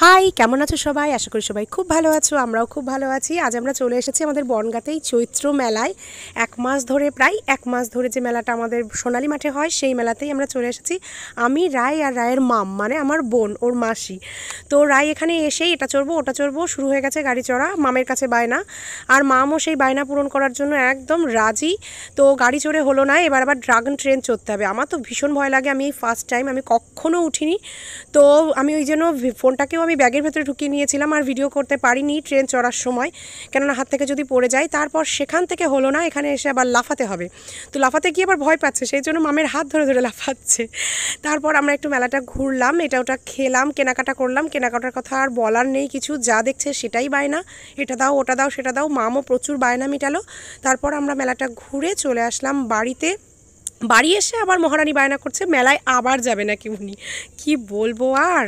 High, কেমন আছো সবাই? আশা করি সবাই খুব ভালো আছো। আমরাও খুব ভালো আছি। আজ আমরা চলে এসেছি আমাদের বনগাঁতেই চৈত্র মেলায়। ১ মাস ধরে, প্রায় ১ মাস ধরে যে মেলাটা আমাদের সোনালী মাঠে হয়, সেই মেলাতেই আমরা চলে এসেছি। আমি, রায় আর রায়ের মাম, মানে আমার বোন, ওর মাসি। তো রায় এখানে এসেই এটা চড়বো ওটা চড়বো শুরু হয়ে গেছে গাড়ি চড়া। মামের কাছে বায়না, আর মামও সেই বায়না পূরণ করার জন্য একদম রাজি। তো গাড়ি চড়ে হলো না, এবার আবার ড্রাগন ট্রেন চড়তে হবে। আমার তো ভীষণ ভয় লাগে, আমি এই ফার্স্ট টাইম, আমি কখনও উঠিনি। তো আমি ওই জন্য ফোনটাকেও আমি ব্যাগের ভেতরে ঢুকিয়ে নিয়েছিলাম, আর ভিডিও করতে পারিনি ট্রেন চড়ার সময়, কেননা হাত থেকে যদি পড়ে যায়। তারপর সেখান থেকে হলো না, এখানে এসে আবার লাফাতে হবে। তো লাফাতে গিয়ে আবার ভয় পাচ্ছে, সেই জন্য মামের হাত ধরে ধরে লাফাচ্ছে। তারপর আমরা একটু মেলাটা ঘুরলাম, এটা ওটা খেলাম, কেনাকাটা করলাম। কেনাকাটার কথা আর বলার নেই কিছু, যা দেখছে সেটাই বায়না, এটা দাও ওটা দাও সেটা দাও। মামও প্রচুর বায়না মিটালো। তারপর আমরা মেলাটা ঘুরে চলে আসলাম বাড়িতে। বাড়ি এসে আবার মহারানী বায়না করছে মেলায় আবার যাবে নাকি উনি। কি বলবো আর।